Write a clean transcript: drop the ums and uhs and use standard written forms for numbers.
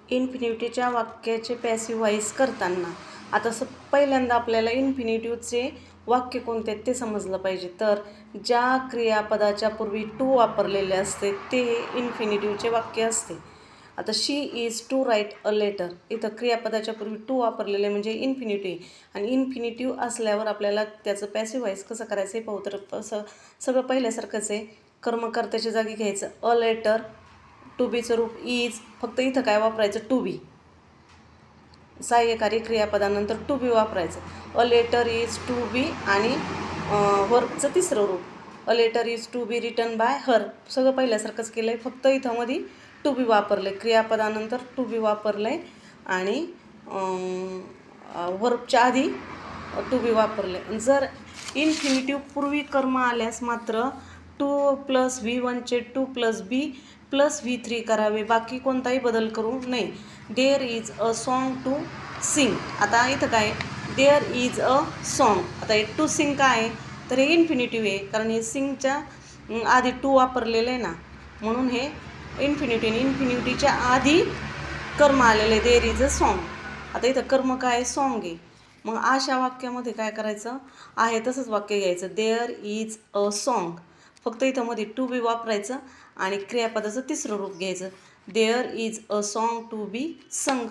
इन्फिनिटीच्या वाक्याचे passive voice करताना आता पहिल्यांदा आपल्याला इन्फिनिटिव्हचे वाक्य कोणते आहेत ते समजलं पाहिजे. तर ज्या क्रियापदाच्या पूर्वी टू वापरलेले असते ते इन्फिनिटिव्हचे वाक्य असते. आता she is to write a letter, इथं क्रियापदाच्या पूर्वी टू वापरलेले म्हणजे इन्फिनिटिव्ह, आणि इन्फिनिटिव्ह असल्यावर आपल्याला त्याचं पॅसिव्ह व्हॉइस कसं करायचं हे पाहू. तर सगळं पहिल्यासारखंच आहे. कर्मकर्त्याच्या जागी घ्यायचं अ लेटर, टू बीचं रूप इज, फक्त इथं काय वापरायचं टू बी. सहाय्यकारी क्रियापदानंतर टू बी वापरायचं. A letter is to be आणि वर्कचं तिसरं रूप a letter is to be written by her. सगळं पहिल्यासारखंच केलं आहे, फक्त इथं मध्ये टू बी वापरलं आहे. क्रियापदानंतर टू बी वापरलं आहे आणि वर्बच्या आधी टू बी वापरलं आहे. जर इन्फिनिटिव्ह पूर्वी कर्म आल्यास मात्र टू प्लस V1चे to plus be plus V3 करावे, बाकी कोणताही बदल करू नये. There is a song to sing. आता इथं काय देअर इज अ सॉन्ग, आता हे टू सिंग काय आहे तर हे इन्फिनिटिव्ह आहे, कारण हे सिंगच्या आधी टू वापरलेलं आहे ना, म्हणून हे इन्फिनिटीच्या आधी कर्म आलेलं आहे. There is a song. आता इथं कर्म काय आहे सॉन्ग आहे. मग अशा वाक्यामध्ये काय करायचं आहे तसंच वाक्य घ्यायचं. देअर इज अ सॉन्ग, फक्त इथं मध्ये टू बी वापरायचं आणि क्रियापदाचं तिसरं रूप घ्यायचं. There is a song to be संग.